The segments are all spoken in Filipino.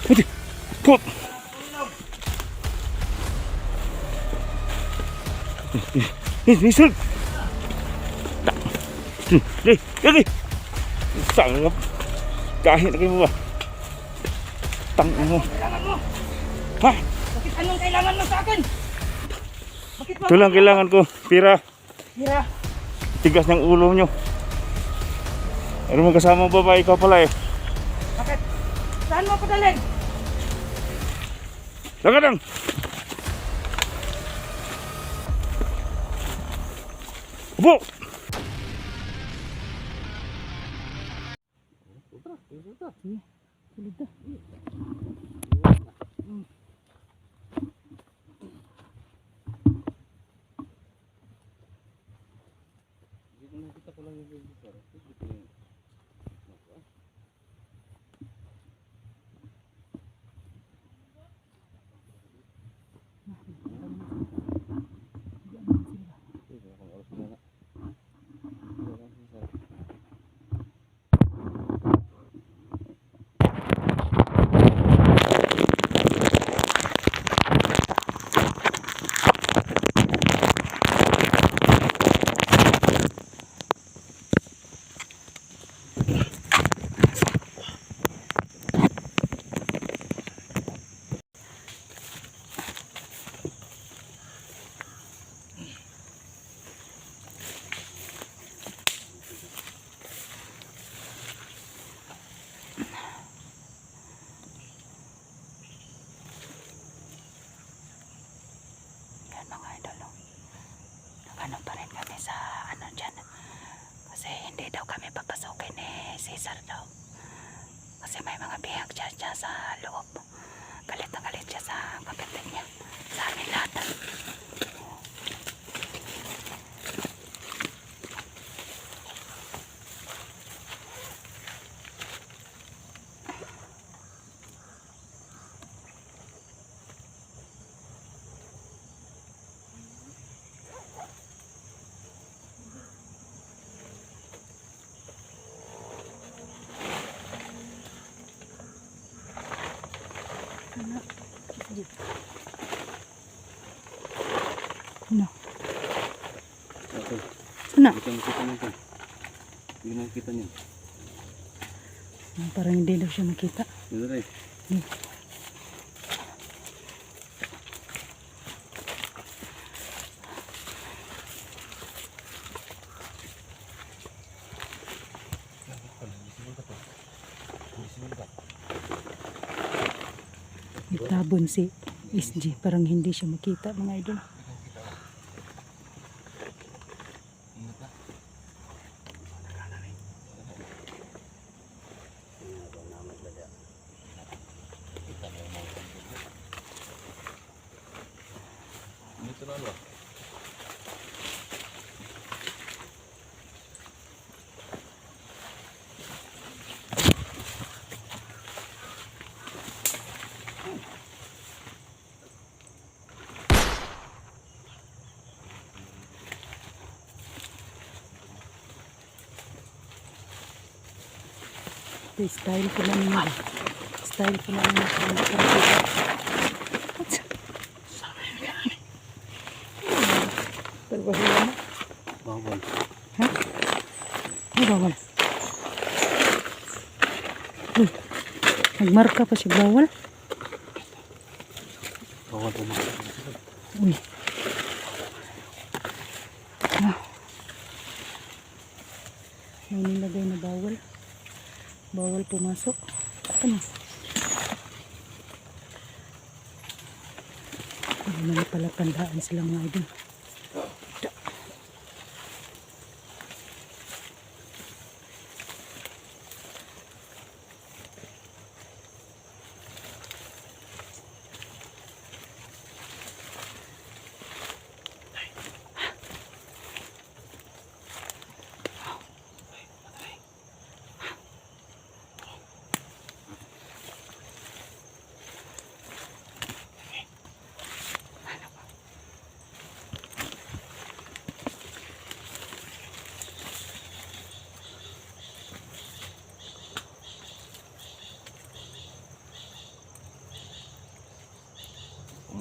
Put. Put. Misal. Lagi. Tangap. Kahit lagi mo ba? Tangap mo. Kailangan mo. Ha? Bakit anong kailangan mo sa akin? Bakit mo? Ito lang kailangan ko. Pira. Hira. Tigas ng ulo nyo. Ano mo kasama ang babae ka pala eh. Bakit? Saan mo ko dalhin? Lakad lang. Upo. Yan mga idol. Ano pa rin kami sa ano dyan. Kasi hindi daw kami papasukin ni Cesar daw. Kasi may mga bihag dyan sa loob. Galit na galit siya sa kapatid niya. Sa amin lahat. Ano? Ano? Kita nito. Hindi nakikita niyo. Parang hindi daw siya makita. Dito rin. Itabon si SG. Parang hindi siya makita mga idol. Dito na ano? Style ko lang nila. Style ko lang nila. Terbahula na. Bawal. Ha? Ay, bawal. Uy, nagmarka pa siya bawal. Bawal po mga. Uy. Ah. May nilagay na bawal. Bawal pumasok. Ano? May pala tandaan silang mga idol.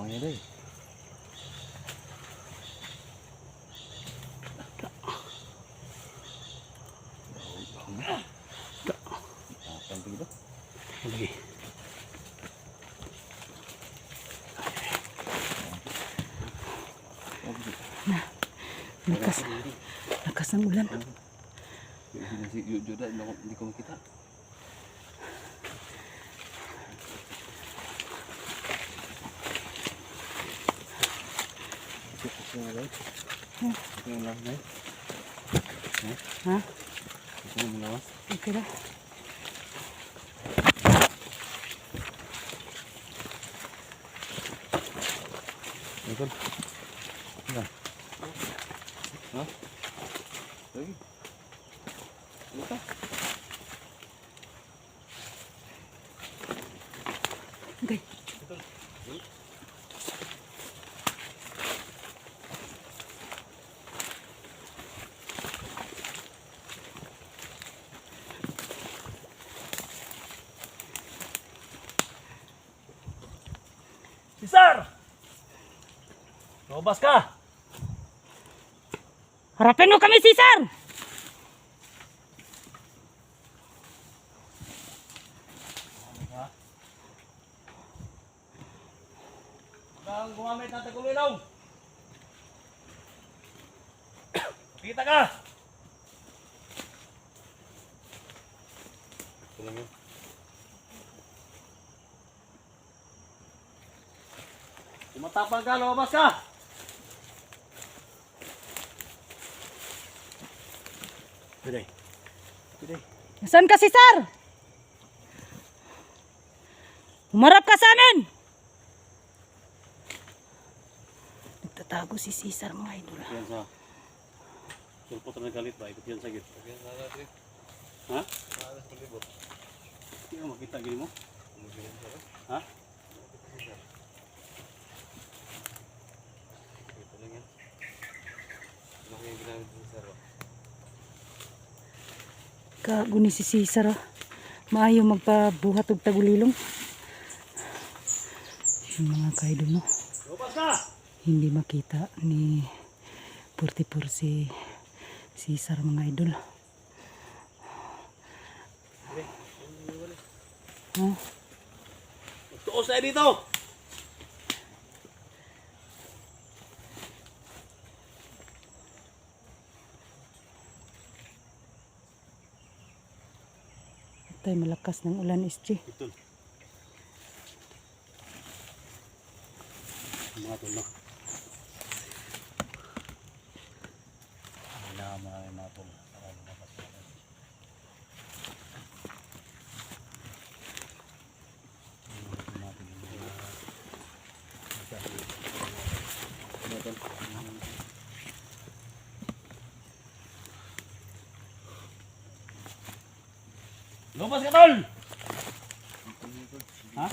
Mamaya deh. Apa gitu? Okay. Nah, lakas ng ulan. Si Joda di kamu kita. Ha? Ito mo lawas. Okay na. Ito. Nah. Ha? Lagi. Lupa. Okay. Cesar! Lumabas ka! Harapin mo kami, Cesar! Huwag gumamit ng tagulilong! Kita ka! Ito lang yun. Tumatapang ka, lumabas ka! Piday. Piday. Nasaan ka, Cesar? Humarap ka sa amin! Nagtatago si Cesar, mga idol. Yan sa... Sulpot na galit ba? Ikot yan sa git. Ha? Hindi ka makita gini mo? Ha? Ito lang yan. Ano kaya ginamit ni Saro? Kago ni si Cesar, oh. Maayo magpabuhat og tagulilong. Yung mga kaidol, no? Lumabas ka! Hindi makita ni 44 si Cesar, mga idol. Oh, Tuos tayo dito! tay malakas ng ulan, SG. Betul. Mga tulo. Kailangan marami mga tulo. Para lumabas natin. Lumabas ka, tol! Ha?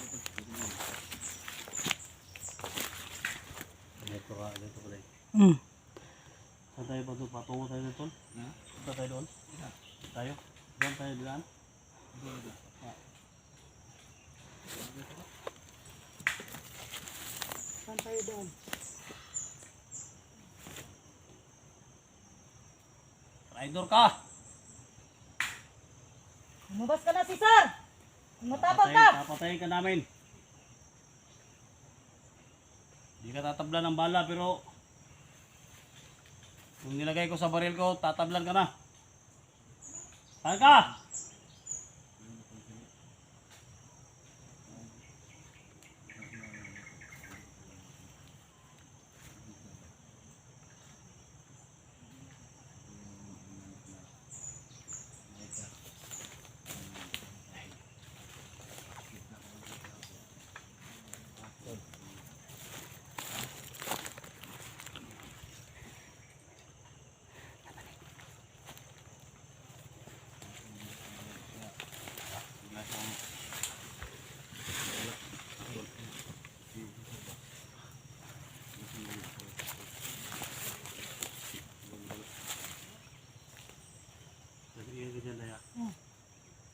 Dito ka rin. Saan tayo ba ito? Patungo tayo doon, tol? Saan tayo doon? Tayo? Doon tayo doon? Saan tayo doon? Rider ka! Lumabas ka na, Cesar! Matapang ka! Papatayin ka namin. Hindi ka tatablan ng bala pero kung nilagay ko sa baril ko, tatablan ka na. Saan ka?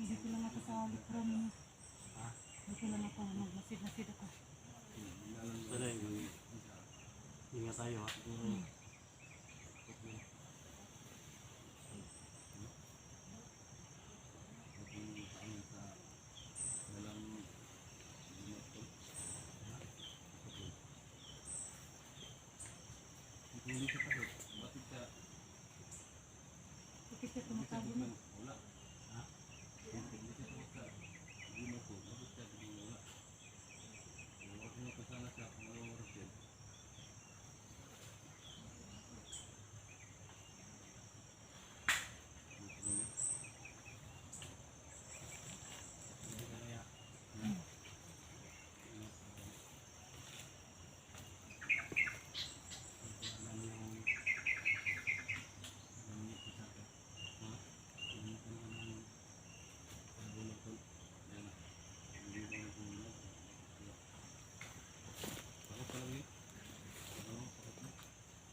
Dito lang ako sa likram niya. Dito lang ako, magmasid-masid ako. Ano yung na tayo ha.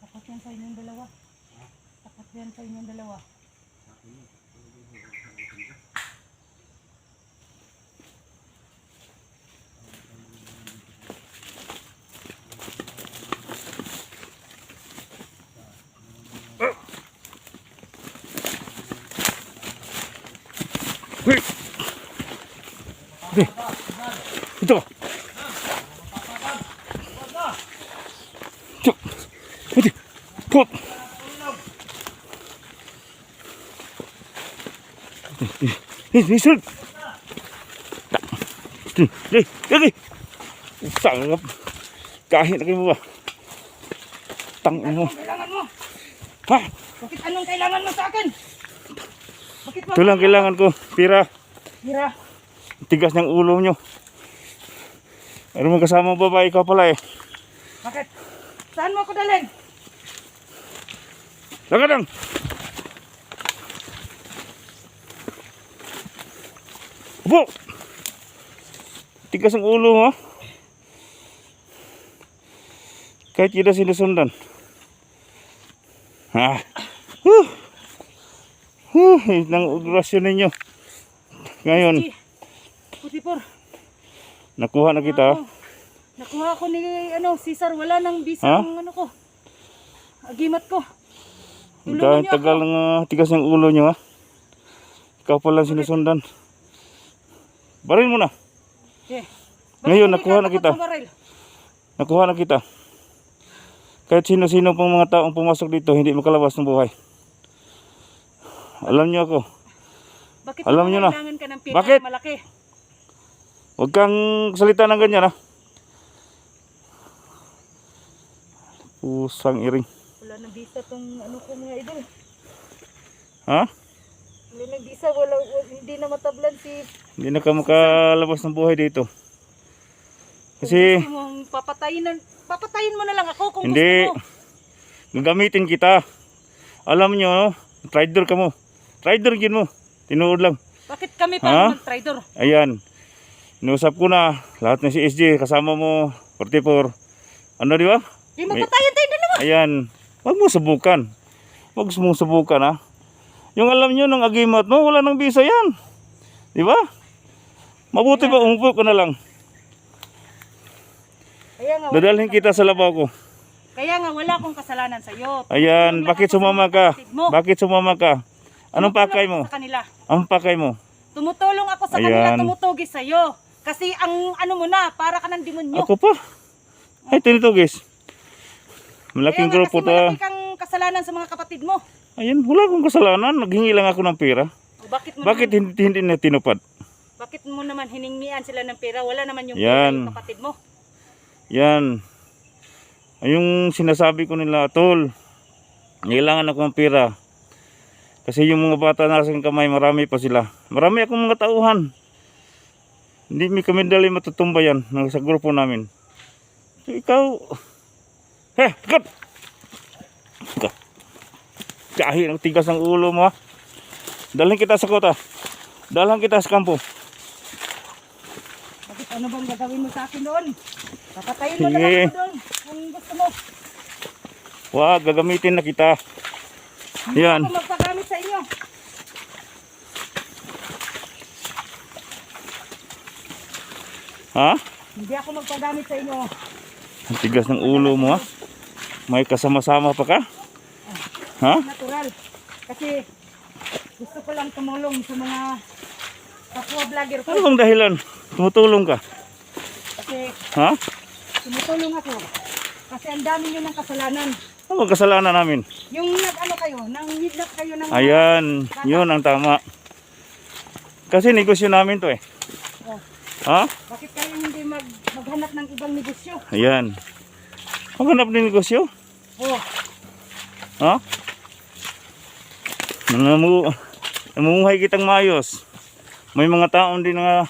Tapat yan sa inyong dalawa. Tapat yan sa inyong dalawa. Hey! Hey! Ito! Ito! Ito! Put! Isunod! Lagi! Sarap! Kahit na kayo mo ba? Tangin mo! Kailangan mo! Ha? Bakit anong kailangan mo sa akin? Bakit mo? Ito lang kailangan ko. Pira. Hira! Tigas ng ulo nyo. Ano mo kasama babae ka pala eh. Bakit? Saan mo ako dalhin? Lagadang! Upo! Tigas ang ulo mo. Kahit kita sinusundan. Ah. Nang ugrasyon ninyo. Ngayon, Putipor. nakuha na kita. Nakuha ko ni Cesar. Wala nang bisa Ha? ang ano ko. Agimat ko. Tulungan Dahil niyo tagal ako. ng tigas ng ulo nyo ha. Ikaw pala sinusundan. Baril mo na. Okay. Ngayon, Bakit nakuha na hindi kita. ka takot sa baril? Nakuha na kita. Kahit sino-sino pang mga taong pumasok dito, hindi makalabas ng buhay. Alam nyo ako. Bakit Alam niyo na. kailangan ka ng pira Bakit? na malaki? Huwag kang salita ng ganyan ha. Pusang iring. Wala nang bisa tong ano ko mga idol. Ha? Wala nang bisa. Hindi na matablan si... Hindi na ka makalabas ng buhay dito. Kasi Kung gusto mong papatayin mo na lang ako kung hindi. gusto mo. Gagamitin kita. Alam nyo, trader ka mo. Trader gin mo. Tinuod lang. Bakit kami Ha? pa mag-trader? Ayan. Inusap ko na. Lahat ng si SJ. Kasama mo. 44. Ano di ba? Di magpatayin tayo dalawa. Ayan. Huwag mo subukan. Huwag mo subukan ha. Yung alam nyo ng agimat mo, wala nang bisa yan. Di ba? Mabuti pa umupo ko na lang. Kaya nga, Dadalhin kita sa labaw ko. kaya nga wala akong kasalanan sa iyo. Ayan. Bakit sumama ka? Bakit sumama ka? Anong pakay mo? Sa kanila. Anong pakay mo? Tumutulong ako sa kanila, Ayan. tumutugis sa iyo. Kasi ang ano mo na, para ka ng demonyo. Ako pa. Ay, tinitugis. Malaking Kaya nga, grupo kasi to. malaki kang kasalanan sa mga kapatid mo. Ayan, wala akong kasalanan. Naghingi lang ako ng pera. O bakit mo Bakit naman, hindi na tinupad? bakit mo naman hiningian sila ng pera? Wala naman yung Yan. pera yung kapatid mo. Yan. Ay, yung sinasabi ko nila, tol, kailangan ako ng pera. Kasi yung mga bata na sa kamay, marami pa sila. Marami akong mga tauhan. Hindi kami dali matutumba yan sa grupo namin. So, ikaw, kat! Kahit ang tigas ng ulo mo ha. Dalhin kita sa kota. Dalhin kita sa kampo. Bakit ano bang gagawin mo sa akin doon? Papatayin mo na Sige. lang ako doon kung gusto mo. Wag, gagamitin na kita. Hindi Yan. ako magpagamit sa inyo. Ha? Hindi ako magpagamit sa inyo. Ang tigas ng ulo mo ha. May kasama-sama pa ka? Ha? Natural. Kasi gusto ko lang tumulong sa mga kapwa vlogger ko. Ano bang dahilan? Tumutulong ka? Kasi Ha? tumutulong ako. Kasi ang dami nyo ng kasalanan. Ano bang kasalanan namin? Yung nag-ano kayo, nang hidlap kayo ng Ayan, yun ang tama. Kasi negosyo namin to eh. Oh, Ha? bakit kayo hindi maghanap ng ibang negosyo? Ayan. Maghanap ng negosyo? Oh, Ha? Namumuhay kitang maayos. May mga taon din na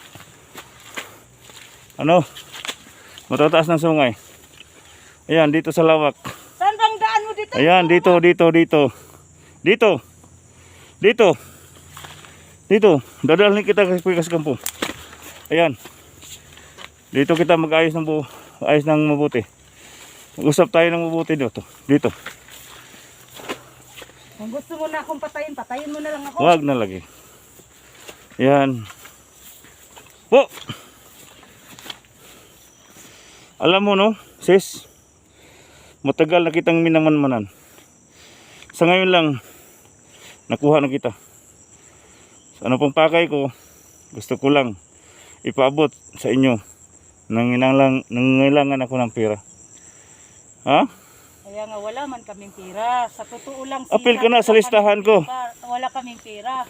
matataas ng sungay. Ayan, dito sa lawak. saan bang daan mo dito? Ayan, dito. Dito. Dadalhin kita kasi kampo. Ayan. Dito kita mag-ayos ayos ng mabuti. Mag-usap tayo ng mabuti dito. Dito. Kung gusto mo na akong patayin, patayin mo na lang ako. Wag na lagi. Ayan. Po! Alam mo no, sis, matagal na kitang minamanmanan. Sa ngayon lang, nakuha na kita. Sa ano pong pakay ko, gusto ko lang ipaabot sa inyo. Nangailangan ako ng pera. Ha? Kaya nga wala man kaming pera. Sa totoo lang, Apil ka na sa listahan ko. Wala kaming pera.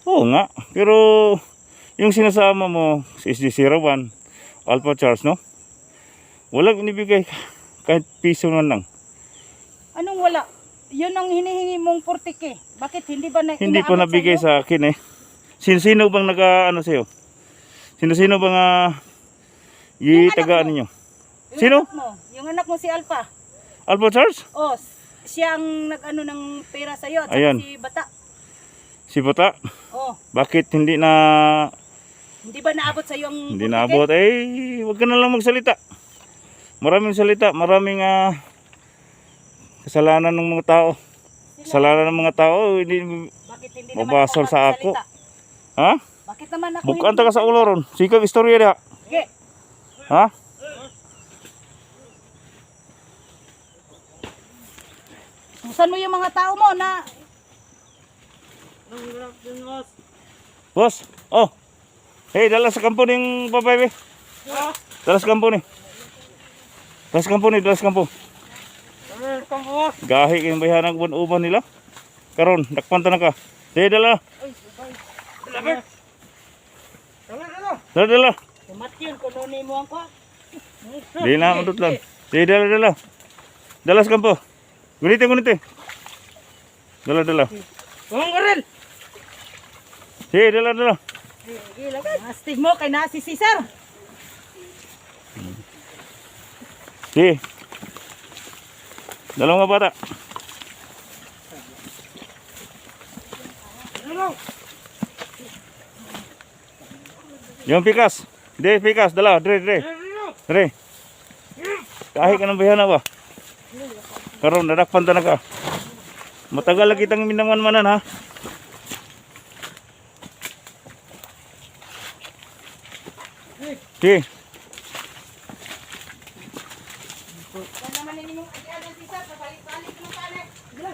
Oo nga, pero yung sinasama mo, si SD01, Alpha Charles, no? Walang inibigay kahit piso man lang. Anong wala? Yun ang hinihingi mong 40K. Bakit hindi ba na Hindi pa inaabot nabigay sa'yo? sa akin eh. Sino bang nag-ano sa'yo? Sino bang itagaan ninyo? Yung Sino? anak mo, yung anak mo si Alpha. Alpha Charles? Oh, siya ang nag-ano ng pera sa'yo. At Ayan. saka si Bata. Si Bata? Oh, Bakit hindi na hindi ba naabot sa'yo ang hindi 40K? naabot? Wag ka na lang magsalita. Maraming salita, maraming kasalanan ng mga tao. Kasalanan ng mga tao, hindi Bakit hindi naman mabasol sa ako. makapagsalita? Ha? Bakit naman ako Bukan ta ka sa ulo ron. Sikag istorya diha. Sige. Ha? Susan mo yung mga tao mo na Boss, oh. Hey, dala sa kampo ning babae. Dala sa kampo ni. Dala sa kampo. Gahi kayong bayanang uban nila. Karon, dakpan ta na ka. Hey, dala. Dala. Tumatyon ko noon mo ang kwa. Di na, udot lang. Hey, dala. Dala sa kampo. Gunite. Dala. Ang garel. Hey, dala. Astig mo kay na si Cesar. Hey. Dala mga bata. Yung pikas. Pikas. Dala. Dre. Kahit ka ng bihana ba? Karon dadakpan ta na ka. Matagal lagi kitang minaman-manan ha. Sige.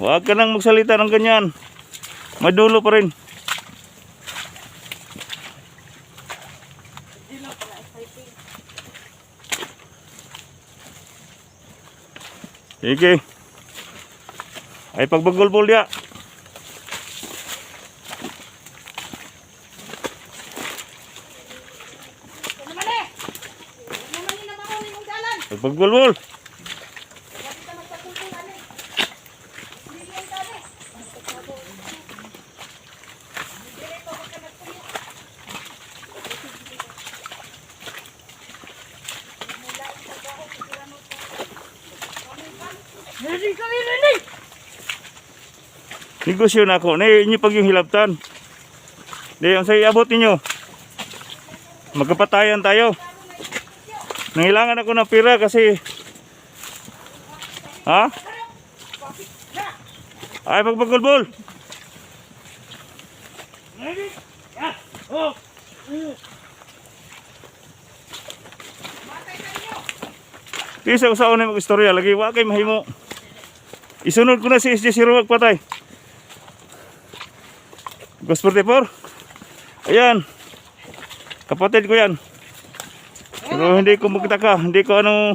Huwag ka nang magsalita ng ganyan. May dulo pa rin. Sige. Ay pagbagulbol dia. Pagbagulbol. Negosyo na ako. Inyo pag yung hilabtan. Di, ang sa'yo abot ninyo. Magkapatayan tayo. Nangilangan ako ng pira kasi ha? Ay pagbagulbol. Kisa usaon na mag-istorya lagi wa kay mahimo. Isunod ko na si SJ Siruwag patay. Ghost 44. Ayan. Kapatid ko yan. Pero hindi ko magtaka, hindi ko ano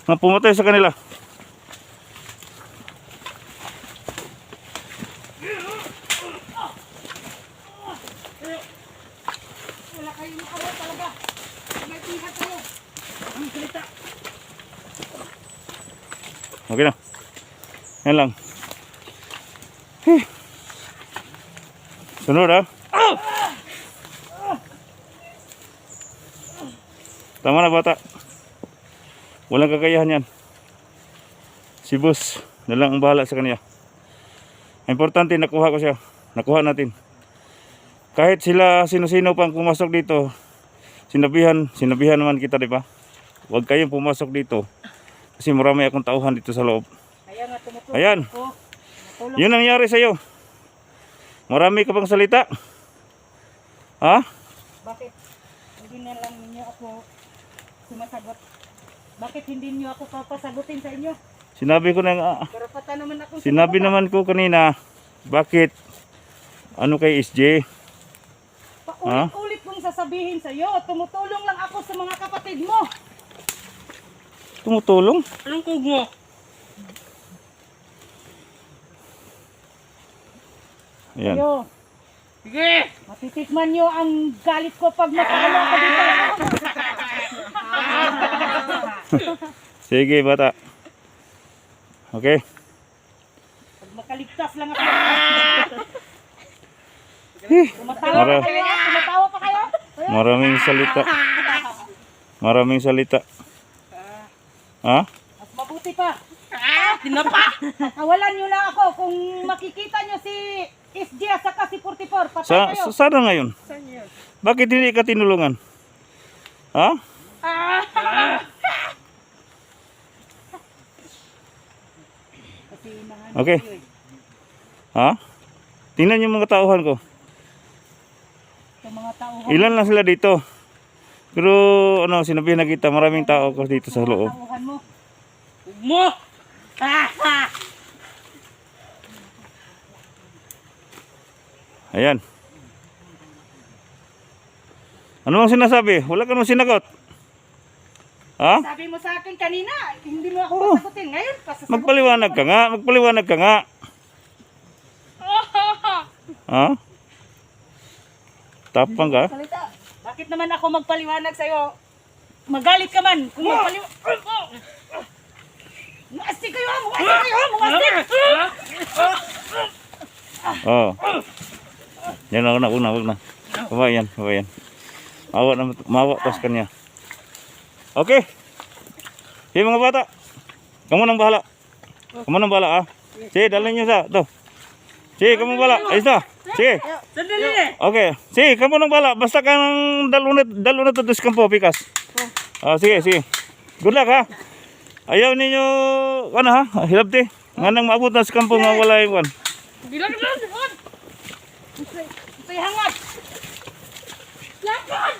nga pumatay sa kanila. Wala kayong makawa talaga. May pihat kayo. Ang salita. Okay na. Yan lang. Sunod ha. Tama na bata. Walang kakayahan yan. Si boss na lang ang bahala sa kanya. Importante nakuha ko siya. Nakuha natin. Kahit sila sino-sino pang pumasok dito, sinabihan naman kita, di ba? Huwag kayong pumasok dito. Kasi marami akong tauhan dito sa loob. Kaya nga tumutulong Ayan. ako. Tumutulong. Yun ang nangyari sa'yo. Marami ka pang salita. Ha? Bakit hindi na lang ninyo ako sumasagot? Bakit hindi niyo ako papasagutin sa inyo? Sinabi ko na nga. Karapatan naman ako. Sinabi naman ko kanina, bakit ano kay SJ? Paulit-ulit kong sasabihin sa iyo, tumutulong lang ako sa mga kapatid mo. Tumutulong? Anong kugo? Ayan. Yo. Sige. Matitikman niyo ang galit ko pag matalo ako dito. Sige bata. Okay. Pag makaligtas lang ako. Tumatawa Mara- pa kayo? Tumatawa pa kayo? Maraming salita. Maraming salita. Ha? Mas mabuti pa. Tinapa! Kawalan niyo na ako kung makikita niyo si SJ at saka si 44. Patay kayo. Sana ngayon? Bakit hindi ka tinulungan? Ha? Kasi mahal Okay. kayo eh. Ha? Tingnan yung mga tauhan ko. Sa mga tao. Ilan lang sila dito. Pero ano, sinabihan na kita, maraming tao ko dito sa loob. Tauhan mo. Mo! Ayan. Ano ang sinasabi? Wala ka nang sinagot. Ha? Sabi mo sa akin kanina, hindi mo ako Oh. sasagutin. Ngayon, pasasagutin. Magpaliwanag ka nga, magpaliwanag ka nga. Ha? Tapang ka? Salita. Bakit naman ako magpaliwanag sa'yo? Magalit ka man. Kung magpaliwanag. Muastig kayo! Muastig kayo! Muastig! Oo. Yan, wag na. Kabayan. Mawa pa sa kanya. Okay. Sige mga bata. Kamu nang bahala. Ah. Sige, dalhin nyo sa. Ito. Sige, kamu bahala. Ayos na. Sige. Okay. Sige, kamu nang bahala. Basta ka nang dalo na to sa kampo, pikas. Sige. Good luck ha. Ayaw ninyo, ano ha, hilabti. Nga nang maabot na sa kampo nga wala yung one. Bilang lang! Ito'y hangat! Lakad!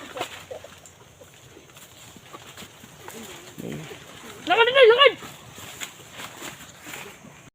Lakad!